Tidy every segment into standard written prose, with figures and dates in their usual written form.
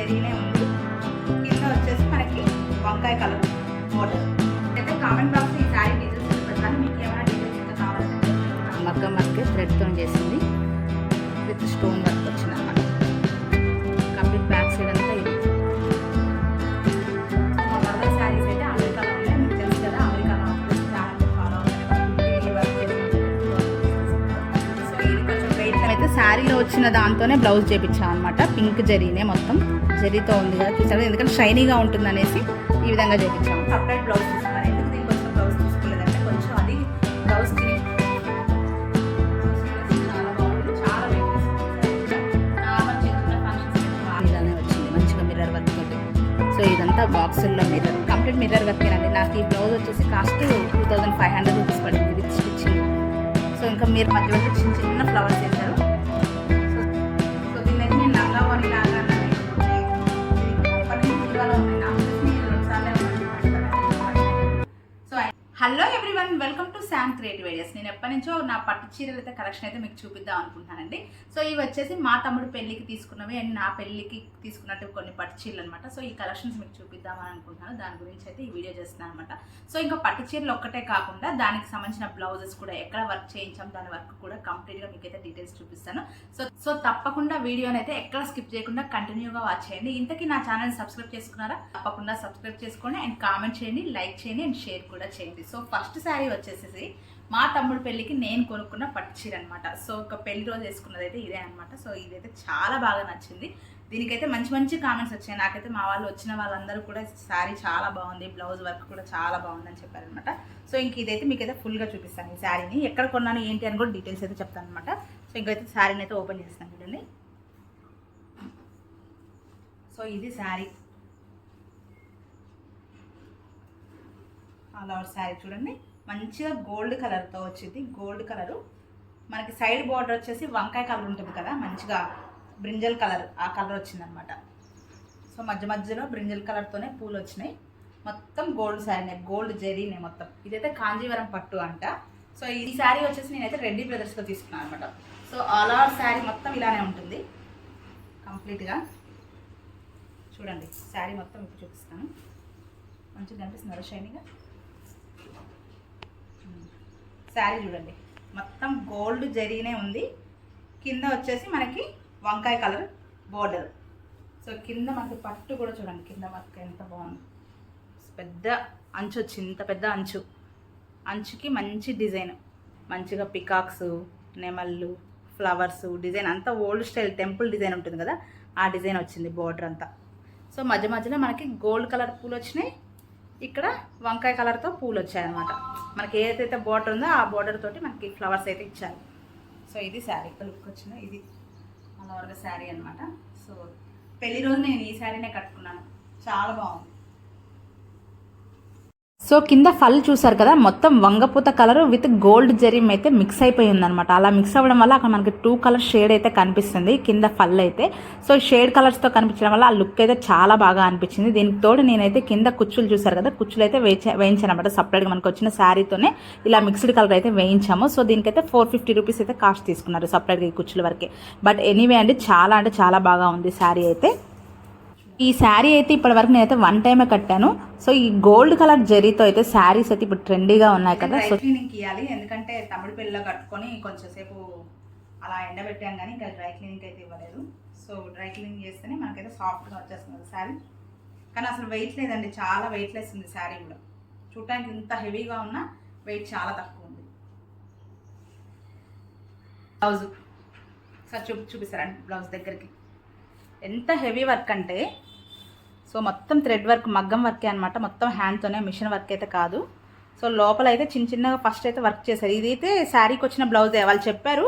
జరీనే ఉంది. కింద వచ్చేసి మనకి వంకాయ కలర్ మోడల్. అయితే కామెంట్ బాక్స్ ఈ శారీ డీటెయిల్స్ పెడతాను. మీకు ఏమైనా డీటెయిల్స్ ఇంకా కావాలంటే మగ్గం వర్క్ థ్రెడ్తో చేసింది విత్ స్టోన్ వర్క్ వచ్చింది అనమాట. కంప్లీట్ బ్యాక్ సైడ్ అంతా ఇది. మా మదర్ శారీస్ అయితే అమెరికాలో ఉన్నాయి. మీకు తెలుసు కదా, అమెరికాలో ఛానల్ ఫాలో అవుతాయి. సో ఇది కొంచెం వెయిట్ అయితే శారీలో వచ్చిన దాంతోనే బ్లౌజ్ చేయించాం అనమాట. పింక్ జరీనే మొత్తం జరీతో ఉంది కదా, చూసారు. ఎందుకంటే షైనీగా ఉంటుంది అనేసి ఈ విధంగా చేయించాము. సపరేట్ బ్లౌజ్ తీసుకున్నాను. ఎందుకు దీనికి వచ్చిన బ్లౌజ్ తీసుకోలేదంటే కొంచెం అది బ్లౌజ్ చాలా బాగుంది, చాలా ఇలానే వచ్చింది మంచిగా మిర్రర్ వర్క్ తోటి. సో ఇదంతా బాక్సుల్లో మిర్రర్, కంప్లీట్ మిర్రర్ వర్క్ అండి. నాకు ఈ బ్లౌజ్ వచ్చేసి కాస్ట్ 2500 రూపీస్ పడింది విత్ స్టిచ్చింగ్. సో ఇంకా మీరు మధ్యలో చిన్న చిన్న ఫ్లవర్స్ వేశారు. సో దీన్ని అయితే నేను లంగా వని లాగా hello everyone, welcome to Sam creative ideas. నేను ఎప్పటి నుంచో నా పట్టు చీరలు అయితే కలెక్షన్ అయితే మీకు చూపిద్దాం అనుకుంటున్నానండి. సో ఇవి వచ్చేసి మా తమ్ముడు పెళ్ళికి తీసుకున్నవి అండ్ నా పెళ్ళికి తీసుకున్నట్టు కొన్ని పట్టు చీరలు అనమాట. సో ఈ కలెక్షన్స్ మీకు చూపిద్దామని అనుకుంటున్నాను. దాని గురించి అయితే ఈ వీడియో చేస్తున్నాను అనమాట. సో ఇంకా పట్టు చీరలు ఒక్కటే కాకుండా దానికి సంబంధించిన బ్లౌజెస్ కూడా ఎక్కడ వర్క్ చేయించాం, దాని వర్క్ కూడా కంప్లీట్గా మీకు అయితే డీటెయిల్స్ చూపిస్తాను. సో తప్పకుండా వీడియోని అయితే ఎక్కడ స్కిప్ చేయకుండా కంటిన్యూగా వాచ్ చేయండి. ఇంతకీ నా ఛానల్ సబ్స్క్రైబ్ చేసుకున్నారా? తప్పకుండా సబ్స్క్రైబ్ చేసుకోండి అండ్ కామెంట్ చేయండి, లైక్ చేయండి అండ్ షేర్ కూడా చేయండి. సో ఫస్ట్ శారీ వచ్చేసేసి మా తమ్ముడు పెళ్ళికి నేను కొనుక్కున్న పట్టు చీర అనమాట. సో ఒక పెళ్లి రోజు వేసుకున్నది అయితే ఇదే అనమాట. సో ఇదైతే చాలా బాగా నచ్చింది. దీనికైతే మంచి మంచి కామెంట్స్ వచ్చాయి. నాకైతే మా వాళ్ళు వచ్చిన వాళ్ళందరూ కూడా శారీ చాలా బాగుంది, బ్లౌజ్ వర్క్ కూడా చాలా బాగుందని చెప్పారనమాట. సో ఇంక ఇదైతే మీకైతే ఫుల్గా చూపిస్తాను. ఈ శారీని ఎక్కడ కొన్నాను ఏంటి అని కూడా డీటెయిల్స్ అయితే చెప్తాను అనమాట. సో ఇంకైతే శారీని అయితే ఓపెన్ చేస్తాను చూడండి. సో ఇది శారీ, ఆల్ ఓవర్ శారీ చూడండి. మంచిగా గోల్డ్ కలర్తో వచ్చింది. గోల్డ్ కలరు మనకి సైడ్ బార్డర్ వచ్చేసి వంకాయ కలర్ ఉంటుంది కదా, మంచిగా బ్రింజల్ కలర్, ఆ కలర్ వచ్చిందనమాట. సో మధ్య మధ్యలో బ్రింజల్ కలర్తోనే పూలు వచ్చినాయి. మొత్తం గోల్డ్ శారీనే, గోల్డ్ జరీనే మొత్తం. ఇదైతే కాంజీవరం పట్టు అంట. సో ఈ శారీ వచ్చేసి నేనైతే రెడ్డి బ్రదర్స్లో తీసుకున్నాను అనమాట. సో ఆల్ ఓవర్ శారీ మొత్తం ఇలానే ఉంటుంది కంప్లీట్గా. చూడండి శారీ మొత్తం ఇప్పుడు చూపిస్తాను. మంచిగా కనిపిస్తున్నారు షైనీగా. శారీ చూడండి మొత్తం గోల్డ్ జరీనే ఉంది. కింద వచ్చేసి మనకి వంకాయ కలర్ బోర్డర్. సో కింద మనకి పట్టు కూడా చూడండి, కింద వర్క్ ఎంత బాగుంది. పెద్ద అంచు వచ్చింది, ఇంత పెద్ద అంచు. అంచుకి మంచి డిజైన్, మంచిగా పికాక్స్, నెమళ్ళు, ఫ్లవర్స్ డిజైన్ అంతా ఓల్డ్ స్టైల్ టెంపుల్ డిజైన్ ఉంటుంది కదా, ఆ డిజైన్ వచ్చింది బోర్డర్ అంతా. సో మధ్య మధ్యలో మనకి గోల్డ్ కలర్ పూలు వచ్చినాయి, ఇక్కడ వంకాయ కలర్తో పూలు వచ్చాయన్నమాట. మనకి ఏదైతే బోర్డర్ ఉందో ఆ బోర్డర్ తోటి మనకి ఫ్లవర్స్ అయితే ఇచ్చారు. సో ఇది శారీ లుక్ వచ్చిన, ఇది అలా శారీ అనమాట. సో పెళ్లి రోజు నేను ఈ శారీనే కట్టుకున్నాను, చాలా బాగుంది. సో కింద ఫల్ చూసారు కదా, మొత్తం వంగపూత కలర్ విత్ గోల్డ్ జరీ అయితే మిక్స్ అయిపోయి ఉందనమాట. అలా మిక్స్ అవ్వడం వల్ల అక్కడ మనకి 2 కలర్ షేడ్ అయితే కనిపిస్తుంది కింద ఫల్ అయితే. సో షేడ్ కలర్స్తో కనిపించడం వల్ల ఆ లుక్ అయితే చాలా బాగా అనిపించింది. దీనికి తోడు నేనైతే కింద కుచ్చులు చూసారు కదా, కుచ్చులు అయితే వేయించాను అనమాట. సపరేట్గా మనకు వచ్చిన శారీతోనే ఇలా మిక్స్డ్ కలర్ అయితే వేయించాము. సో దీనికైతే 450 రూపీస్ అయితే కాస్ట్ తీసుకున్నారు సపరేట్గా ఈ కుచ్చుల వరకే. బట్ ఎనీవే అండి, చాలా అంటే చాలా బాగా ఉంది శారీ అయితే. ఈ శారీ అయితే ఇప్పటి వరకు నేనైతే 1 టైమే కట్టాను. సో ఈ గోల్డ్ కలర్ జరీతో అయితే శారీస్ అయితే ఇప్పుడు ట్రెండీగా ఉన్నాయి కదా. సో క్లీనింగ్ ఇవ్వాలి, ఎందుకంటే తమిళ పిల్లలు కట్టుకొని కొంచెం సేపు అలా ఎండబెట్టాం కానీ ఇంకా డ్రై క్లీనింగ్ అయితే ఇవ్వలేదు. సో డ్రై క్లీనింగ్ చేస్తేనే మనకైతే సాఫ్ట్గా వచ్చేస్తుంది శారీ. కానీ అసలు వెయిట్ లేదండి, చాలా వెయిట్లెస్ ఉంది శారీ కూడా. చూడటానికి ఇంత హెవీగా ఉన్నా వెయిట్ చాలా తక్కువ ఉంది. బ్లౌజ్ సార్ చూపిస్తారండి. బ్లౌజ్ దగ్గరికి ఎంత హెవీ వర్క్ అంటే, సో మొత్తం థ్రెడ్ వర్క్, మగ్గం వర్కే అనమాట. మొత్తం హ్యాండ్తోనే, మిషన్ వర్క్ అయితే కాదు. సో లోపల అయితే చిన్న చిన్నగా ఫస్ట్ అయితే వర్క్ చేశారు. ఇదైతే శారీకి వచ్చిన బ్లౌజే. వాళ్ళు చెప్పారు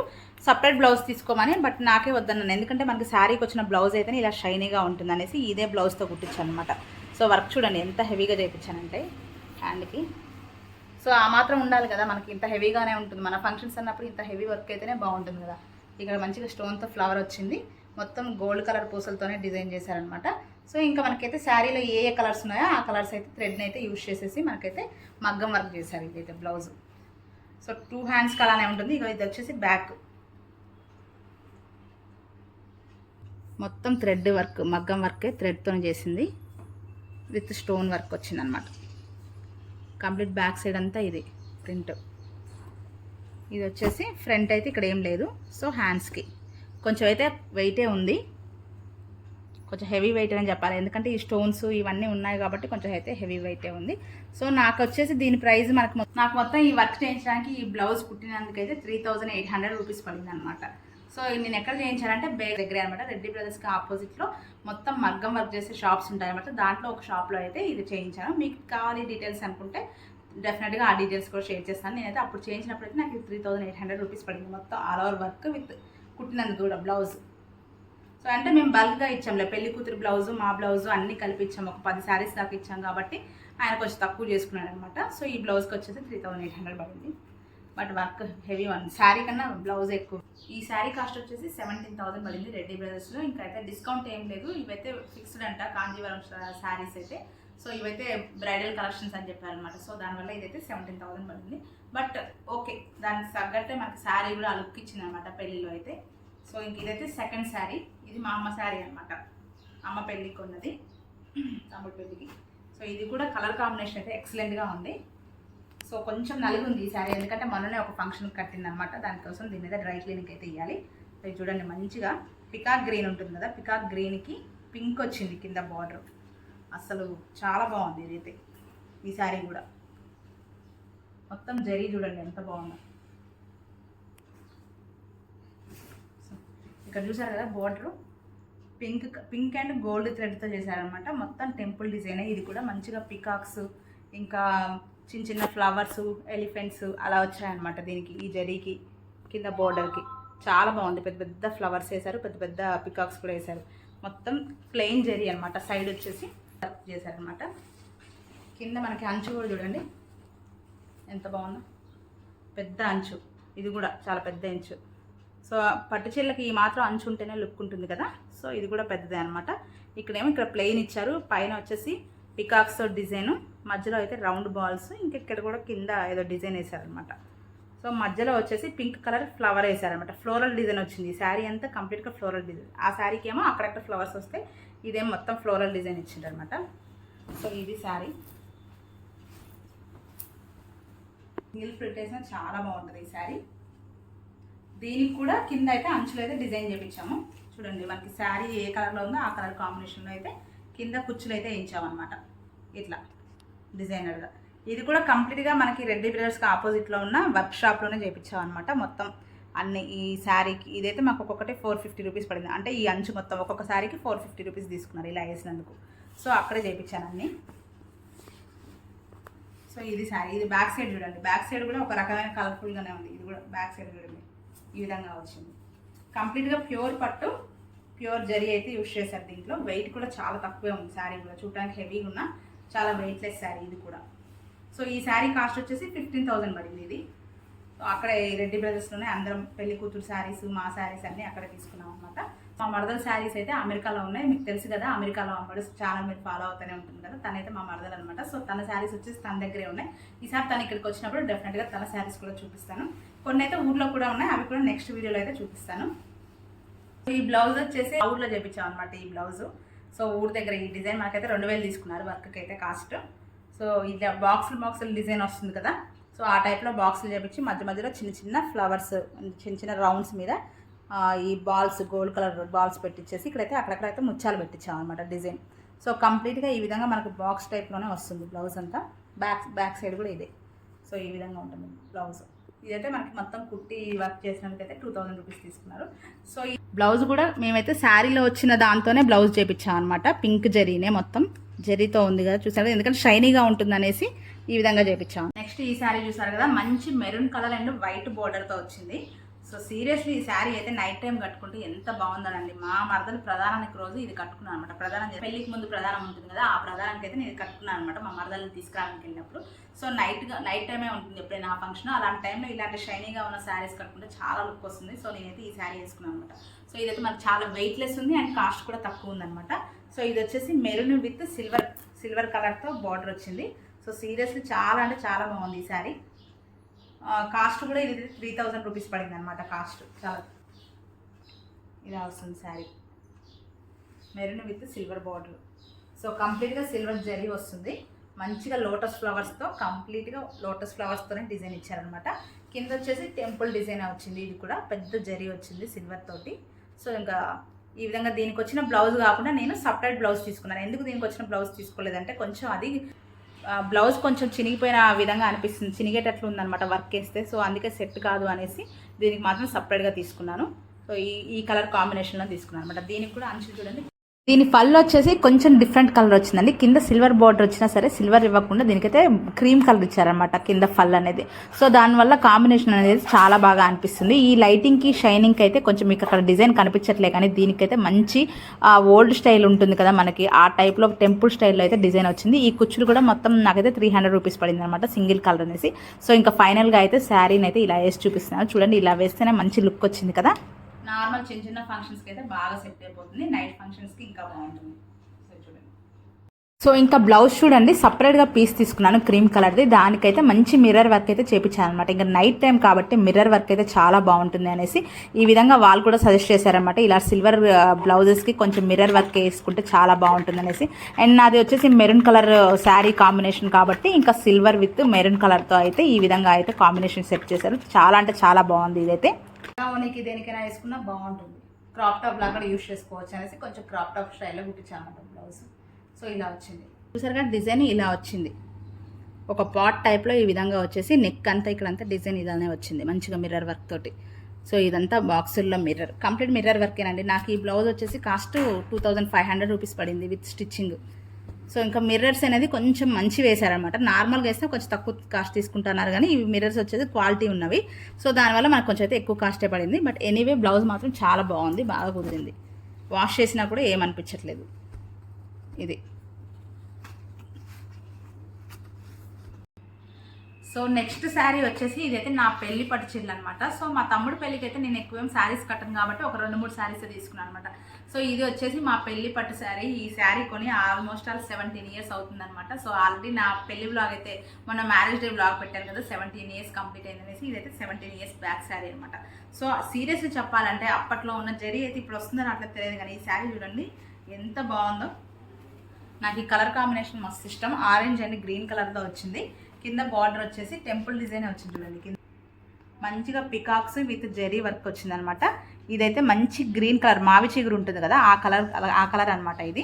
సపరేట్ బ్లౌజ్ తీసుకోమని, బట్ నాకే వద్దన్నాను. ఎందుకంటే మనకి శారీకి వచ్చిన బ్లౌజ్ అయితే ఇలా షైనీగా ఉంటుంది అనేసి ఇదే బ్లౌజ్తో కుట్టించాను అనమాట. సో వర్క్ చూడండి ఎంత హెవీగా చేయించానంటే హ్యాండ్కి. సో ఆ మాత్రం ఉండాలి కదా, మనకి ఇంత హెవీగానే ఉంటుంది. మన ఫంక్షన్స్ అన్నప్పుడు ఇంత హెవీ వర్క్ అయితేనే బాగుంటుంది కదా. ఇక్కడ మంచిగా స్టోన్తో ఫ్లవర్ వచ్చింది, మొత్తం గోల్డ్ కలర్ పూసలతోనే డిజైన్ చేశారనమాట. సో ఇంకా మనకైతే శారీలో ఏ కలర్స్ ఉన్నాయో ఆ కలర్స్ అయితే థ్రెడ్ని అయితే యూజ్ చేసేసి మనకైతే మగ్గం వర్క్ చేశారు. ఇదైతే బ్లౌజ్. సో 2 హ్యాండ్స్కి అలానే ఉంటుంది. ఇక ఇది వచ్చేసి బ్యాక్. మొత్తం థ్రెడ్ వర్క్, మగ్గం వర్కే థ్రెడ్తో చేసింది, విత్ స్టోన్ వర్క్ వచ్చిందనమాట. కంప్లీట్ బ్యాక్ సైడ్ అంతా ఇది ప్రింట్. ఇది వచ్చేసి ఫ్రంట్ అయితే ఇక్కడ ఏం లేదు. సో హ్యాండ్స్కి కొంచెం అయితే వెయిటే ఉంది, కొంచెం హెవీ వెయిట్ అని చెప్పాలి, ఎందుకంటే ఈ స్టోన్స్ ఇవన్నీ ఉన్నాయి కాబట్టి కొంచెం అయితే హెవీ వెయిటే ఉంది. సో నాకు వచ్చేసి దీని ప్రైస్ నాకు మొత్తం ఈ వర్క్ చేయించడానికి ఈ బ్లౌజ్ కుట్టినందుకైతే 3800 రూపీస్ పడింది అనమాట. సో నేను ఎక్కడ చేయించానంటే బేగ్ దగ్గరే అనమాట, రెడ్డి బ్రదర్స్కి ఆపోజిట్లో మొత్తం మగ్గం వర్క్ చేసే షాప్స్ ఉంటాయన్నమాట. దాంట్లో ఒక షాప్లో అయితే ఇది చేయించాను. మీకు కావాలి డీటెయిల్స్ అనుకుంటే డెఫినెట్గా ఆ డీటెయిల్స్ కూడా షేర్ చేస్తాను. నేనైతే అప్పుడు చేయించినప్పుడు అయితే నాకు 3800 రూపీస్ పడింది మొత్తం ఆల్ ఓవర్ వర్క్ విత్ కుట్టినందుకు కూడా బ్లౌజ్. సో అంటే మేము బల్క్గా ఇచ్చాంలే, పెళ్లి కూతురు బ్లౌజు మా బ్లౌజు అన్నీ కలిపి ఇచ్చాము, ఒక 10 శారీస్ దాకా ఇచ్చాం కాబట్టి ఆయన కొంచెం తక్కువ చేసుకున్నాడు అనమాట. సో ఈ బ్లౌజ్కి వచ్చేసి 3800 పడింది. But work heavy one, sari కన్నా బ్లౌజ్ ఎక్కువ. ఈ శారీ కాస్ట్ వచ్చేసి 17,000 పడింది రెడ్డి బ్రదర్స్లో. ఇంకా అయితే డిస్కౌంట్ ఏం లేదు, ఇవైతే ఫిక్స్డ్ అంట కాంజీవరం శారీస్ అయితే. సో ఇవైతే బ్రైడల్ కలెక్షన్స్ అని చెప్పారనమాట. సో దానివల్ల ఇదైతే 17,000 పడింది. బట్ ఓకే, దానికి తగ్గట్టే మనకి శారీ కూడా ఆ లుక్ ఇచ్చింది అనమాట పెళ్ళిలో అయితే. సో ఇంక ఇదైతే సెకండ్ శారీ, ఇది మా అమ్మ శారీ అనమాట, అమ్మ పెళ్ళికి ఉన్నది, తమ్ముడు పెళ్ళికి. సో ఇది కూడా కలర్ కాంబినేషన్ అయితే ఎక్సలెంట్గా ఉంది. సో కొంచెం నలుగు ఉంది ఈ శారీ, ఎందుకంటే మొన్ననే ఒక ఫంక్షన్కి కట్టింది అనమాట, దానికోసం దీని మీద డ్రై క్లీనింగ్ అయితే ఇవ్వాలి. ఇది చూడండి మంచిగా పికాక్ గ్రీన్ ఉంటుంది కదా, పికాక్ గ్రీన్కి పింక్ వచ్చింది కింద బార్డర్, అసలు చాలా బాగుంది ఇదైతే. ఈ శారీ కూడా మొత్తం జరీ చూడండి ఎంత బాగుందో. ఇక్కడ చూసారు కదా బార్డర్ పింక్ అండ్ గోల్డ్ థ్రెడ్తో చేశారనమాట, మొత్తం టెంపుల్ డిజైన్. ఇది కూడా మంచిగా పికాక్స్ ఇంకా చిన్న చిన్న ఫ్లవర్స్, ఎలిఫెంట్స్ అలా వచ్చాయన్నమాట దీనికి, ఈ జరీకి కింద బోర్డర్కి చాలా బాగుంది. పెద్ద పెద్ద ఫ్లవర్స్ వేశారు, పెద్ద పెద్ద పికాక్స్ కూడా వేశారు. మొత్తం ప్లెయిన్ జరీ అనమాట, సైడ్ వచ్చేసి వర్క్ చేశారనమాట. కింద మనకి అంచు కూడా చూడండి ఎంత బాగుందో, పెద్ద అంచు, ఇది కూడా చాలా పెద్ద అంచు. సో పట్టు చీరలకి ఈ మాత్రం అంచు ఉంటేనే లుక్ ఉంటుంది కదా, సో ఇది కూడా పెద్దదే అనమాట. ఇక్కడేమో ఇక్కడ ప్లెయిన్ ఇచ్చారు, పైన వచ్చేసి పికాక్స్ డిజైన్, మధ్యలో అయితే రౌండ్ బాల్స్, ఇంకెక్కడ కూడా కింద ఏదో డిజైన్ వేశారనమాట. సో మధ్యలో వచ్చేసి పింక్ కలర్ ఫ్లవర్ వేశారనమాట, ఫ్లోరల్ డిజైన్ వచ్చింది. ఈ శారీ అంతా కంప్లీట్గా ఫ్లోరల్ డిజైన్. ఆ శారీకి ఏమో అక్కడక్కడ ఫ్లవర్స్ వస్తే, ఇదేమో మొత్తం ఫ్లోరల్ డిజైన్ ఇచ్చిందనమాట. సో ఇది శారీ సింగిల్ ప్రింట్ వేసిన చాలా బాగుంటుంది ఈ శారీ. దీనికి కూడా కింద అయితే అంచులు అయితే డిజైన్ చేయించాము. చూడండి మనకి శారీ ఏ కలర్లో ఉందో ఆ కలర్ కాంబినేషన్లో అయితే కింద కుచ్చులు అయితే వేయించామన్నమాట, ఇట్లా డిజైనర్గా. ఇది కూడా కంప్లీట్గా మనకి రెడ్డి బ్రదర్స్కి ఆపోజిట్లో ఉన్న వర్క్ షాప్లోనే చేయించామన్నమాట. మొత్తం అన్ని ఈ శారీకి ఇదైతే మాకు ఒక్కొక్కటి 450 రూపీస్ పడింది. అంటే ఈ అంచు మొత్తం ఒక్కొక్క శారీకి 450 రూపీస్ తీసుకున్నారు ఇలా వేసినందుకు. సో అక్కడే చేయించాను అన్నీ. సో ఇది శారీ, ఇది బ్యాక్ సైడ్ చూడండి, బ్యాక్ సైడ్ కూడా ఒక రకమైన కలర్ఫుల్గానే ఉంది. ఇది కూడా బ్యాక్ సైడ్ చూడండి ఈ విధంగా వచ్చింది. కంప్లీట్గా ప్యూర్ పట్టు, ప్యూర్ జరీ అయితే యూజ్ చేశారు దీంట్లో. వెయిట్ కూడా చాలా తక్కువే ఉంది శారీ కూడా, చూడడానికి హెవీగా ఉన్న చాలా వెయిట్లెస్ శారీ ఇది కూడా. సో ఈ శారీ కాస్ట్ వచ్చేసి 15,000 పడింది ఇది. సో అక్కడ రెడ్డి బ్రదర్స్లోనే అందరం పెళ్లి కూతురు శారీస్, మా శారీస్ అన్నీ అక్కడ తీసుకున్నాం అనమాట. మా మరదల శారీస్ అయితే అమెరికాలో ఉన్నాయి, మీకు తెలుసు కదా, అమెరికాలో అమ్మడు చాలా మీరు ఫాలో అవుతూనే ఉంటుంది కదా, తనైతే మా మరదలు అనమాట. సో తన శారీస్ వచ్చేసి తన దగ్గరే ఉన్నాయి. ఈసారి తను ఇక్కడికి వచ్చినప్పుడు డెఫినెట్గా తన శారీస్ కూడా చూపిస్తాను. కొన్ని అయితే ఊర్లో కూడా ఉన్నాయి, అవి కూడా నెక్స్ట్ వీడియోలో అయితే చూపిస్తాను. ఈ బ్లౌజ్ వచ్చేసి ఊర్లో చేయించాం అనమాట ఈ బ్లౌజ్. సో ఊరి దగ్గర ఈ డిజైన్ మనకైతే 2000 తీసుకున్నారు వర్క్కి అయితే కాస్ట్. సో ఇది బాక్సులు డిజైన్ వస్తుంది కదా, సో ఆ టైప్లో బాక్సులు చేపించి మధ్య మధ్యలో చిన్న చిన్న ఫ్లవర్స్, చిన్న చిన్న రౌండ్స్ మీద ఈ బాల్స్, గోల్డ్ కలర్ బాల్స్ పెట్టించేసి ఇక్కడైతే అక్కడక్కడైతే ముత్యాలు పెట్టించాం అనమాట డిజైన్. సో కంప్లీట్గా ఈ విధంగా మనకు బాక్స్ టైప్లోనే వస్తుంది బ్లౌజ్ అంతా. బ్యాక్ సైడ్ కూడా ఇదే. సో ఈ విధంగా ఉంటుంది బ్లౌజ్. ఇదైతే మనకి మొత్తం కుట్టి వర్క్ చేసినందుకైతే 2000 రూపీస్ తీసుకున్నారు. సో ఈ బ్లౌజ్ కూడా మేమైతే శారీలో వచ్చిన దాంతోనే బ్లౌజ్ చేపించాం అనమాట. పింక్ జరీనే మొత్తం జరీతో ఉంది కదా, చూసారు, ఎందుకంటే షైనీగా ఉంటుంది అనేసి ఈ విధంగా చేపించాం. నెక్స్ట్ ఈ శారీ చూసారు కదా, మంచి మెరూన్ కలర్ అండ్ వైట్ బోర్డర్తో వచ్చింది. సో సీరియస్లీ ఈ శారీ అయితే నైట్ టైం కట్టుకుంటే ఎంత బాగుందనండి. మా మరదలు ప్రధానానికి రోజు ఇది కట్టుకున్నాను అనమాట. ప్రధానం పెళ్లికి ముందు ప్రధానం ఉంటుంది కదా, ఆ ప్రధానానికి అయితే నేను కట్టుకున్నాను అనమాట మా మరదల్ని తీసుకురావడానికి వెళ్ళినప్పుడు. సో నైట్ టైమే ఉంటుంది ఎప్పుడైనా ఆ ఫంక్షన్, అలాంటి టైంలో ఇలాంటి షైనీగా ఉన్న శారీస్ కట్టుకుంటే చాలా లుక్ వస్తుంది. సో నేనైతే ఈ శారీ వేసుకున్నాను అనమాట. సో ఇదైతే మనకు చాలా వెయిట్లెస్ ఉంది అండ్ కాస్ట్ కూడా తక్కువ ఉందన్నమాట. సో ఇది వచ్చేసి మెరూన్ విత్ సిల్వర్ కలర్తో బార్డర్ వచ్చింది. సో సీరియస్లీ చాలా అంటే చాలా బాగుంది ఈ శారీ. కాస్ట్ కూడా ఇది 3000 రూపీస్ పడింది అనమాట కాస్ట్. చాలా ఇలా వస్తుంది sari. Maroon with silver border. So కంప్లీట్గా సిల్వర్ జరీ వస్తుంది. మంచిగా లోటస్ ఫ్లవర్స్తో కంప్లీట్గా లోటస్ ఫ్లవర్స్తోనే డిజైన్ ఇచ్చారనమాట. కింద వచ్చేసి టెంపుల్ డిజైన్ వచ్చింది. ఇది కూడా పెద్ద జరీ వచ్చింది సిల్వర్ తోటి. సో ఇంకా ఈ విధంగా దీనికి వచ్చిన బ్లౌజ్ కాకుండా నేను సపరేట్ బ్లౌజ్ తీసుకున్నాను. ఎందుకు దీనికి వచ్చిన బ్లౌజ్ తీసుకోలేదంటే కొంచెం అది బ్లౌజ్ కొంచెం చినిగిపోయిన విధంగా అనిపిస్తుంది, చినిగేటట్లు ఉందన్నమాట వర్క్ వేస్తే. సో అందుకే సెట్ కాదు అనేసి దీనికి మాత్రం సపరేట్గా తీసుకున్నాను. సో ఈ కలర్ కాంబినేషన్లో తీసుకున్నాను అనమాట. దీనికి కూడా అంచు చూడండి. దీని పళ్ళు వచ్చేసి కొంచెం డిఫరెంట్ కలర్ వచ్చిందండి. కింద సిల్వర్ బార్డర్ వచ్చినా సరే సిల్వర్ ఇవ్వకుండా దీనికైతే క్రీమ్ కలర్ ఇచ్చారనమాట కింద పళ్ళు అనేది. సో దానివల్ల కాంబినేషన్ అనేది చాలా బాగా అనిపిస్తుంది. ఈ లైటింగ్కి షైనింగ్కి అయితే కొంచెం మీకు అక్కడ డిజైన్ కనిపించట్లే, కానీ దీనికైతే మంచి ఓల్డ్ స్టైల్ ఉంటుంది కదా మనకి, ఆ టైప్లో టెంపుల్ స్టైల్లో అయితే డిజైన్ వచ్చింది. ఈ కుచ్చులు కూడా మొత్తం నాకైతే 300 రూపీస్ పడింది అనమాట సింగిల్ కలర్ అనేసి. సో ఇంకా ఫైనల్గా అయితే శారీని అయితే ఇలా వేసి చూపిస్తున్నాను చూడండి. ఇలా వేస్తేనే మంచి లుక్ వచ్చింది కదా. నార్మల్ చిన్న చిన్న ఫంక్షన్స్కి అయితే బాగా సెట్ అయిపోతుంది, నైట్ ఫంక్షన్స్కి ఇంకా బాగుంటుంది. సో చూడండి. సో ఇంకా బ్లౌజ్ చూడండి, సపరేట్గా పీస్ తీసుకున్నాను క్రీమ్ కలర్ది. దానికైతే మంచి మిర్రర్ వర్క్ అయితే చేయించాను అనమాట. ఇంకా నైట్ టైం కాబట్టి మిర్రర్ వర్క్ అయితే చాలా బాగుంటుంది అనేసి ఈ విధంగా వాళ్ళు కూడా సజెస్ట్ చేశారనమాట. ఇలా సిల్వర్ బ్లౌజెస్కి కొంచెం మిర్రర్ వర్క్ వేసుకుంటే చాలా బాగుంటుంది అనేసి. అండ్ నాది వచ్చేసి మెరూన్ కలర్ శారీ కాంబినేషన్ కాబట్టి ఇంకా సిల్వర్ విత్ మెరూన్ కలర్తో అయితే ఈ విధంగా అయితే కాంబినేషన్ సెట్ చేశారు. చాలా అంటే చాలా బాగుంది. ఇదైతే నీకు దేనికైనా వేసుకున్నా బాగుంటుంది, క్రాప్ టాప్ లాగా యూజ్ చేసుకోవచ్చు అనేసి కొంచెం క్రాప్ టాప్ స్టైల్లో కుట్టించామన్నమాట బ్లౌజ్. సో ఇలా వచ్చింది చూసారుగా, డిజైన్ ఇలా వచ్చింది. ఒక పాట్ టైప్లో ఈ విధంగా వచ్చేసి నెక్ అంతా ఇక్కడంతా డిజైన్ ఇలానే వచ్చింది మంచిగా మిర్రర్ వర్క్ తోటి. సో ఇదంతా బాక్సుల్లో మిర్రర్, కంప్లీట్ మిర్రర్ వర్కేనండి. నాకు ఈ బ్లౌజ్ వచ్చేసి కాస్ట్ 2500 రూపీస్ పడింది విత్ స్టిచ్చింగ్. సో ఇంకా మిర్రర్స్ అనేది కొంచెం మంచి వేశారనమాట. నార్మల్గా వేస్తే కొంచెం తక్కువ కాస్ట్ తీసుకుంటున్నారు, కానీ ఈ మిర్రర్స్ వచ్చేసి క్వాలిటీ ఉన్నవి. సో దానివల్ల మనకు కొంచెం అయితే ఎక్కువ కాస్టే పడింది. బట్ ఎనీవే బ్లౌజ్ మాత్రం చాలా బాగుంది, బాగా కుదిరింది. వాష్ చేసినా కూడా ఏమనిపించట్లేదు. ఇది సో నెక్స్ట్ శారీ వచ్చేసి ఇదైతే నా పెళ్లి పట్టు చీరలు అనమాట. సో మా తమ్ముడు పెళ్ళికి అయితే నేను ఎక్కువ శారీస్ కట్టను కాబట్టి ఒక 2-3 శారీస్ తీసుకున్నాను అనమాట. సో ఇది వచ్చేసి మా పెళ్లి పట్టు శారీ. ఈ శారీ కొని ఆల్మోస్ట్ 17 ఇయర్స్ అవుతుందన్నమాట. సో ఆల్రెడీ నా పెళ్లి బ్లాగ్ అయితే మొన్న మ్యారేజ్ డే బ్లాగ్ పెట్టాను కదా, 17 ఇయర్స్ కంప్లీట్ అయిందనేసి. ఇదైతే 17 ఇయర్స్ బ్యాక్ శారీ అనమాట. సో సీరియస్లీ చెప్పాలంటే అప్పట్లో ఉన్న జరీ అయితే ఇప్పుడు వస్తుందని అట్లా తెలియదు, కానీ ఈ శారీ చూడండి ఎంత బాగుందో. నాకు ఈ కలర్ కాంబినేషన్ మస్తు ఇష్టం. ఆరెంజ్ అండ్ గ్రీన్ కలర్తో వచ్చింది. కింద బార్డర్ వచ్చేసి టెంపుల్ డిజైన్ వచ్చింది చూడండి. కింద మంచిగా పికాక్స్ విత్ జెరీ వర్క్ వచ్చింది అనమాట. ఇదైతే మంచి గ్రీన్ కలర్, మావి చిగురు ఉంటుంది కదా ఆ కలర్ అనమాట ఇది.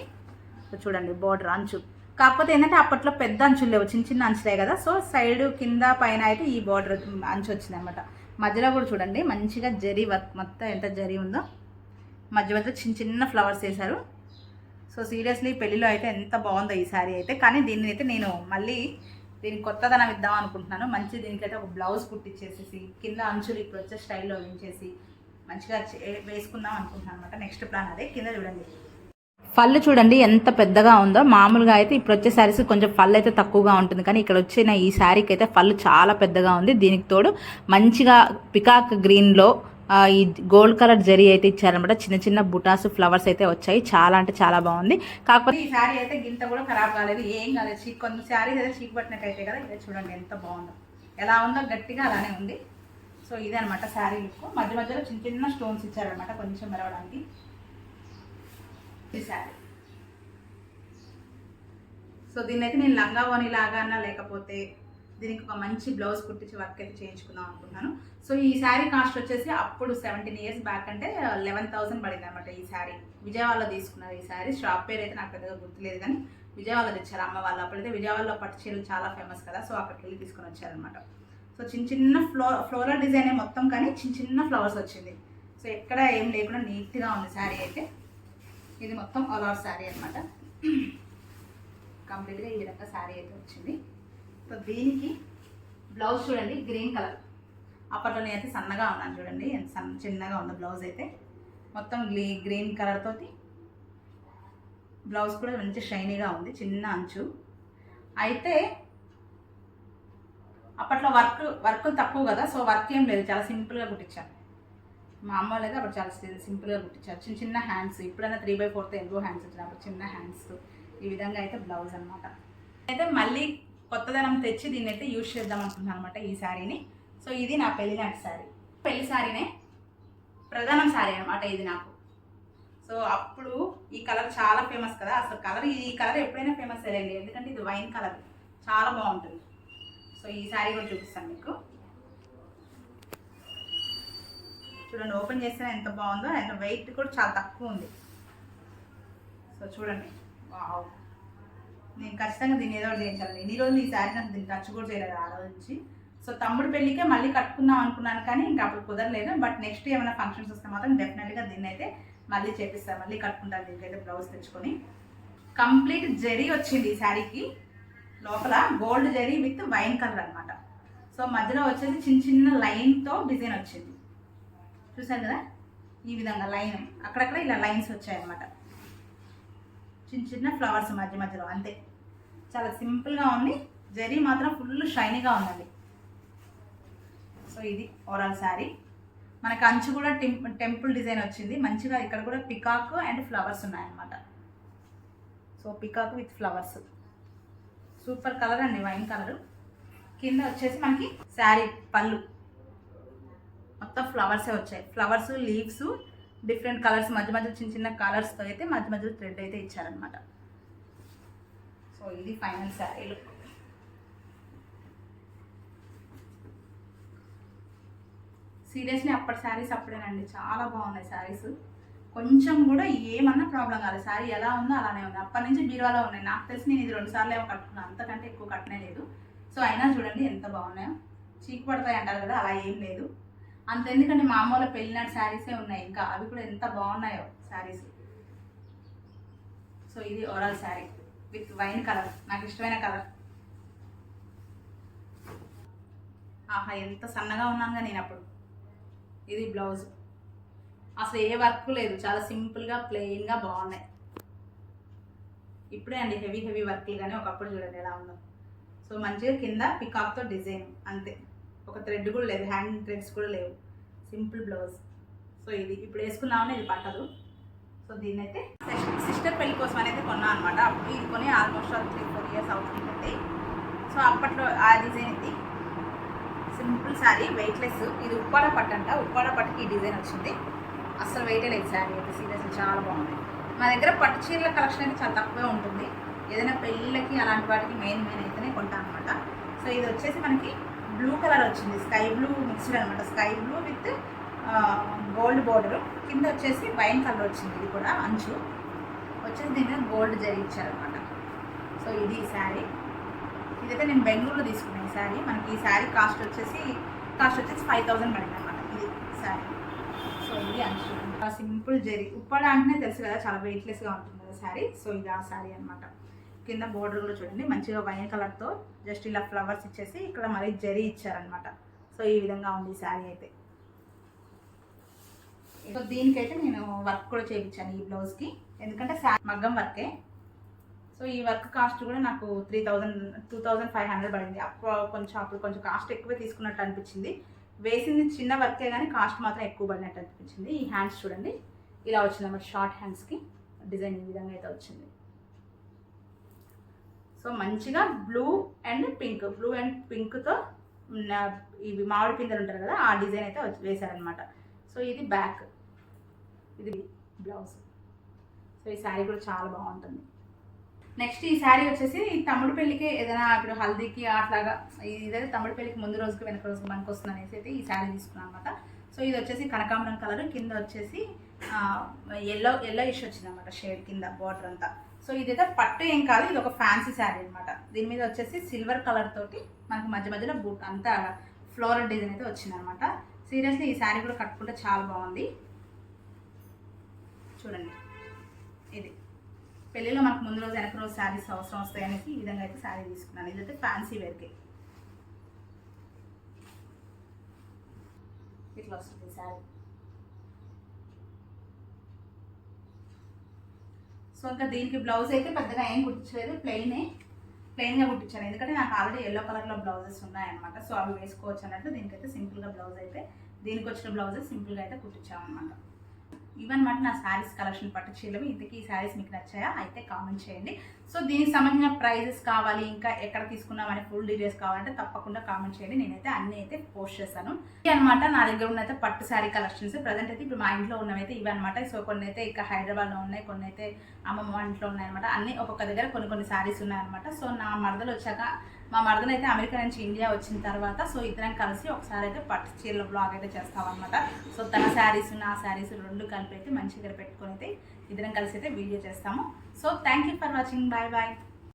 సో చూడండి బార్డర్ అంచు, కాకపోతే ఏంటంటే అప్పట్లో పెద్ద అంచులు లేవు, చిన్న చిన్న అంచులే కదా. సో సైడ్ కింద పైన అయితే ఈ బార్డర్ అంచు వచ్చింది అనమాట. మధ్యలో కూడా చూడండి మంచిగా జెరీ వర్క్, మొత్తం ఎంత జెరీ ఉందో. మధ్య మధ్యలో చిన్న చిన్న ఫ్లవర్స్ వేశారు. సో సీరియస్లీ పెళ్ళిలో అయితే ఎంత బాగుందో ఈ శారీ అయితే. కానీ దీన్ని అయితే నేను మళ్ళీ దీనికి కొత్తదనం ఇద్దాం అనుకుంటున్నాను. మంచి దీనికైతే ఒక బ్లౌజ్ కుట్టించేసేసి కింద అంచులు ఇప్పుడు వచ్చే స్టైల్లో వేయించేసి మంచిగా వేసుకుందాం అనుకుంటున్నాను అనమాట. నెక్స్ట్ ప్లాన్ అదే. కింద చూడండి పళ్ళు చూడండి ఎంత పెద్దగా ఉందో. మామూలుగా అయితే ఇప్పుడు వచ్చే శారీస్ కొంచెం పళ్ళు అయితే తక్కువగా ఉంటుంది, కానీ ఇక్కడ వచ్చిన ఈ శారీకి అయితే పళ్ళు చాలా పెద్దగా ఉంది. దీనికి తోడు మంచిగా పికాక్ గ్రీన్లో ఈ గోల్డ్ కలర్ జరీ అయితే ఇచ్చారనమాట. చిన్న చిన్న బుటాస్ ఫ్లవర్స్ అయితే వచ్చాయి. చాలా అంటే చాలా బాగుంది. కాకపోతే ఈ శారీ అయితే గింత కూడా ఖరాబ్ కాలేదు, ఏం కాలేదు. కొన్ని శారీస్ అయితే చీక్ పట్టినట్టయితే కదా, ఇదే చూడండి ఎంత బాగుందో. ఎలా ఉందో గట్టిగా అలానే ఉంది. సో ఇదే అనమాట శారీ లుక్. మధ్య మధ్యలో చిన్న చిన్న స్టోన్స్ ఇచ్చారనమాట కొంచెం మెరవడానికి. ఈ శారీ సో దీన్ని అయితే నేను లంగా ఓని లాగా అన్నా లేకపోతే దీనికి ఒక మంచి బ్లౌజ్ కుట్టించి వర్క్ అయితే చేయించుకుందాం అనుకుంటున్నాను. సో ఈ శారీ కాస్ట్ వచ్చేసి అప్పుడు 17 ఇయర్స్ బ్యాక్ అంటే 11,000 పడింది అనమాట. ఈ శారీ విజయవాడలో తీసుకున్నారు. ఈ శారీ షాప్ పేరు అయితే నాకు పెద్దగా గుర్తులేదు, కానీ విజయవాడలో తెచ్చారు అమ్మ వాళ్ళు. అప్పుడైతే విజయవాడలో పట్టు చీరలు చాలా ఫేమస్ కదా, సో అక్కడికి వెళ్ళి తీసుకొని వచ్చారనమాట. సో చిన్న చిన్న ఫ్లోరల్ డిజైన్ మొత్తం, కానీ చిన్న చిన్న ఫ్లవర్స్ వచ్చింది. సో ఎక్కడ ఏం లేకుండా నీట్గా ఉంది శారీ అయితే. ఇది మొత్తం ఆల్ ఓవర్ శారీ అనమాట. కంప్లీట్గా ఈ విధంగా శారీ అయితే వచ్చింది. సో దీనికి బ్లౌజ్ చూడండి గ్రీన్ కలర్. అప్పట్లో నేనైతే సన్నగా ఉన్నాను చూడండి ఎంత చిన్నగా ఉన్న బ్లౌజ్ అయితే. మొత్తం గ్రీన్ కలర్ తోటి బ్లౌజ్ కూడా మంచి షైనీగా ఉంది, చిన్న అంచు. అయితే అప్పట్లో వర్క్ తక్కువ కదా, సో వర్క్ ఏం లేదు, చాలా సింపుల్గా కుట్టించాను. మా అమ్మ వాళ్ళు అయితే అప్పుడు చాలా సింపుల్గా కుట్టించారు. చిన్న చిన్న హ్యాండ్స్, ఇప్పుడైనా 3/4 ఎల్బో హ్యాండ్స్ వచ్చినప్పుడు చిన్న హ్యాండ్స్ ఈ విధంగా అయితే బ్లౌజ్ అనమాట. అయితే మళ్ళీ కొత్తదనం తెచ్చి దీన్ని అయితే యూజ్ చేద్దాం అనుకుంటున్నాను అనమాట ఈ శారీని. సో ఇది నా పెళ్లి నాటి శారీ, పెళ్లి శారీనే ప్రధానం శారీ అనమాట ఇది నాకు. సో అప్పుడు ఈ కలర్ చాలా ఫేమస్ కదా, అసలు ఈ కలర్ ఎప్పుడైనా ఫేమస్ అయ్యండి, ఎందుకంటే ఇది వైన్ కలర్ చాలా బాగుంటుంది. సో ఈ శారీ కూడా చూపిస్తాను మీకు. చూడండి, ఓపెన్ చేస్తే ఎంత బాగుందో, అండ్ వెయిట్ కూడా చాలా తక్కువ ఉంది. సో చూడండి, వావ్, నేను ఖచ్చితంగా దీన్ని ఏదో ఒకటి చేయించాలి. ఇన్ని రోజులు ఈ శారీ నాకు దీన్ని టచ్ కూడా చేయలేదు ఆ రోజు నుంచి. సో తమ్ముడు పెళ్ళికే మళ్ళీ కట్టుకుందాం అనుకున్నాను, కానీ ఇంకా అప్పుడు కుదరలేదు. బట్ నెక్స్ట్ ఏమైనా ఫంక్షన్స్ వస్తే మాత్రం డెఫినెట్గా దీన్ని అయితే మళ్ళీ చేపిస్తాను, మళ్ళీ కట్టుకుంటాను. దీనికైతే బ్లౌజ్ తెచ్చుకొని కంప్లీట్ జరీ వచ్చింది ఈ శారీకి. లోపల gold zari with wine colour అనమాట. సో మధ్యలో వచ్చేసి చిన్న చిన్న లైన్తో డిజైన్ వచ్చింది, చూసారు కదా, ఈ విధంగా లైన్, అక్కడక్కడ ఇలా లైన్స్ వచ్చాయన్నమాట, చిన్న చిన్న ఫ్లవర్స్ మధ్య మధ్యలో, అంతే. చాలా సింపుల్గా ఉంది, జరీ మాత్రం ఫుల్ షైనీగా ఉందండి. సో ఇది ఓవరాల్ శారీ. మనకు అంచు కూడా టెంపుల్ డిజైన్ వచ్చింది మంచిగా, ఇక్కడ కూడా పికాక్ అండ్ ఫ్లవర్స్ ఉన్నాయన్నమాట. So peacock with flowers, super colour అండి, వైన్ కలర్. కింద వచ్చేసి మనకి శారీ పళ్ళు మొత్తం ఫ్లవర్సే వచ్చాయి, ఫ్లవర్స్, లీవ్స్, డిఫరెంట్ కలర్స్, మధ్య మధ్య చిన్న చిన్న కలర్స్తో అయితే మధ్య మధ్య థ్రెడ్ అయితే ఇచ్చారనమాట. సో ఇది ఫైనల్ శారీ లుక్. సీరియస్లీ అప్పటి శారీస్ అప్పుడేనండి, చాలా బాగున్నాయి శారీస్. కొంచెం కూడా ఏమన్నా ప్రాబ్లం కాలేదు, శారీ ఎలా ఉందో అలానే ఉంది. అప్పటి నుంచి బీరువాలో ఉన్నాయి, నాకు తెలిసి నేను ఇది 2 సార్లు ఏమో కట్టుకున్నాను, అంతకంటే ఎక్కువ కట్టనే లేదు. సో అయినా చూడండి ఎంత బాగున్నాయో, చీకు పడతాయి అంటారు కదా, అలా ఏం లేదు. అంతెందుకంటే మామూలు పెళ్ళినాటి శారీసే ఉన్నాయి, ఇంకా అవి కూడా ఎంత బాగున్నాయో శారీస్. సో ఇది overall sari with wine colour, నాకు ఇష్టమైన కలర్. ఆహా, ఎంత సన్నగా ఉన్నానుగా నేను అప్పుడు. ఇది బ్లౌజ్, అసలు ఏ వర్క్ లేదు, చాలా సింపుల్గా ప్లెయిన్గా బాగున్నాయి. ఇప్పుడే అండి హెవీ హెవీ వర్క్లు, కానీ ఒకప్పుడు చూడండి ఎలా ఉందో. సో మంచిగా కింద పికాక్తో డిజైన్, అంతే, ఒక థ్రెడ్ కూడా లేదు, హ్యాండ్ థ్రెడ్స్ కూడా లేవు, సింపుల్ బ్లౌజ్. సో ఇది ఇప్పుడు వేసుకున్నామని ఇది పట్టదు. సో దీన్ని అయితే సిస్టర్ పెళ్లి కోసం అనేది కొన్నా అనమాట. అప్పుడు ఇది కొని ఆల్మోస్ట్ 3-4 ఇయర్స్ అవుతుంది. సో అప్పట్లో ఆ డిజైన్ ఇది సింపుల్ శారీ, వెయిట్లెస్. ఇది ఉప్పాడ పట్టు అంట, ఉప్పాడ పట్టుకి ఈ డిజైన్ వచ్చింది. అస్సలు వెయిటే లేదు శారీ అయితే, సీరియస్లీ చాలా బాగుంది. మా దగ్గర పట్టు చీరల కలెక్షన్ అయితే చాలా తక్కువే ఉంటుంది, ఏదైనా పెళ్ళిళ్ళకి అలాంటి వాటికి మెయిన్ అయితేనే కొంటాం అనమాట. సో ఇది వచ్చేసి మనకి బ్లూ కలర్ వచ్చింది, స్కై బ్లూ మిక్స్డ్ అనమాట, sky blue with gold border. కింద వచ్చేసి వైన్ కలర్ వచ్చింది, ఇది కూడా అంచు వచ్చేసి దీని మీద గోల్డ్ జరీ ఇచ్చారనమాట. సో ఇది ఈ శారీ. ఇదైతే నేను బెంగళూరులో తీసుకున్నాను ఈ శారీ. మనకి ఈ శారీ కాస్ట్ వచ్చేసి 5,000 పడింది అనమాట ఇది శారీ. సో ఇది అంచు, సింపుల్ జరీ. ఉప్పాడ అంటేనే తెలుసు కదా, చాలా వెయిట్లెస్గా ఉంటుంది కదా శారీ. సో ఇది ఆ శారీ అనమాట. కింద బోర్డర్ కూడా చూడండి మంచిగా వైన్ కలర్తో జస్ట్ ఇలా ఫ్లవర్స్ ఇచ్చేసి ఇక్కడ మరీ జరీ ఇచ్చారనమాట. సో ఈ విధంగా ఉంది ఈ శారీ అయితే. సో దీనికైతే నేను వర్క్ కూడా చేయించాను ఈ బ్లౌజ్కి, ఎందుకంటే మగ్గం వర్కే. సో ఈ వర్క్ కాస్ట్ కూడా నాకు 2,500 పడింది. అప్పుడు కొంచెం కాస్ట్ ఎక్కువే తీసుకున్నట్టు అనిపించింది. వేసింది చిన్న వర్కే కానీ కాస్ట్ మాత్రం ఎక్కువ పడినట్టు అనిపించింది. ఈ హ్యాండ్స్ చూడండి ఇలా వచ్చింది అన్నమాట, షార్ట్ హ్యాండ్స్కి డిజైన్ ఈ విధంగా అయితే వచ్చింది. సో మంచిగా బ్లూ అండ్ పింక్తో ఇవి మామిడి పిందెలు ఉంటారు కదా, ఆ డిజైన్ అయితే వేశారనమాట. సో ఇది బ్యాక్, ఇది బ్లౌజ్. సో ఈ శారీ కూడా చాలా బాగుంటుంది. నెక్స్ట్ ఈ శారీ వచ్చేసి తమ్ముడు పెళ్ళికి ఏదైనా ఇప్పుడు హల్దీకి అట్లాగా, ఇదైతే తమ్ముడు పెళ్ళికి ముందు రోజుకి వెనక రోజుకి మనకు వస్తుంది అనేసి అయితే ఈ శారీ తీసుకున్నాను అనమాట. సో ఇది వచ్చేసి కనకాంబరం కలర్, కింద వచ్చేసి ఎల్లో ఇష్ వచ్చింది అనమాట షేడ్ కింద బార్డర్ అంతా. సో ఇదైతే పట్టు ఏం కాదు, ఇది ఒక ఫ్యాన్సీ శారీ అనమాట. దీని మీద వచ్చేసి సిల్వర్ కలర్ తోటి మనకు మధ్య మధ్యలో బూట్ అంతా ఫ్లోరల్ డిజైన్ అయితే వచ్చింది అనమాట. సీరియస్లీ ఈ శారీ కూడా కట్టుకుంటే చాలా బాగుంది. చూడండి, ఇది పెళ్ళిలో మనకు ముందు రోజు వెనక రోజు శారీస్ అవసరం వస్తాయి అనేసి ఈ విధంగా అయితే శారీ తీసుకున్నాను. ఇదైతే ఫ్యాన్సీ వేర్కి ఇట్లా వస్తుంది శారీ. సో ఇంకా దీనికి బ్లౌజ్ అయితే పెద్దగా ఏం కుట్టించలేదు, ప్లెయిన్గా కుట్టించాను, ఎందుకంటే నాకు ఆల్రెడీ ఎల్లో కలర్లో బ్లౌజెస్ ఉన్నాయన్నమాట. సో అవి వేసుకోవచ్చు అన్నట్టు దీనికైతే సింపుల్గా బ్లౌజ్ అయితే, దీనికి వచ్చిన బ్లౌజెస్ సింపుల్గా అయితే కుట్టించామన్నమాట. ఇవన్నమాట నా శారీస్ కలెక్షన్ పట్టు చీరలు. ఇంతకీ ఈ శారీస్ మీకు నచ్చాయా అయితే కామెంట్ చేయండి. సో దీనికి సంబంధించిన ప్రైజెస్ కావాలి, ఇంకా ఎక్కడ తీసుకున్నామని ఫుల్ డీటెయిల్స్ కావాలంటే తప్పకుండా కామెంట్ చేయండి. నేనైతే అన్నీ అయితే పోస్ట్ చేస్తాను. ఇవి అనమాట నా దగ్గర ఉన్నైతే పట్టు శారీ కలెక్షన్స్. ప్రజెంట్ అయితే ఇప్పుడు మా ఇంట్లో ఉన్నవైతే ఇవి అనమాట. సో కొన్ని అయితే ఇక్కడ హైదరాబాద్లో ఉన్నాయి, కొన్ని అయితే అమ్మమ్మ ఇంట్లో ఉన్నాయన్నమాట. అన్నీ ఒక్కొక్క దగ్గర కొన్ని శారీస్ ఉన్నాయన్నమాట. సో నా మరదలు వచ్చాక, మా మరదలు అయితే అమెరికా నుంచి ఇండియా వచ్చిన తర్వాత సో ఇద్దరం కలిసి ఒకసారి అయితే పట్టు చీరల బ్లాగ్ అయితే చేస్తామన్నమాట. సో తన శారీస్ నా శారీస్ రెండు కలిపి అయితే మంచిగా పెట్టుకొని అయితే ఇద్దరం కలిసి అయితే వీడియో చేస్తాము. So thank you for watching. Bye bye.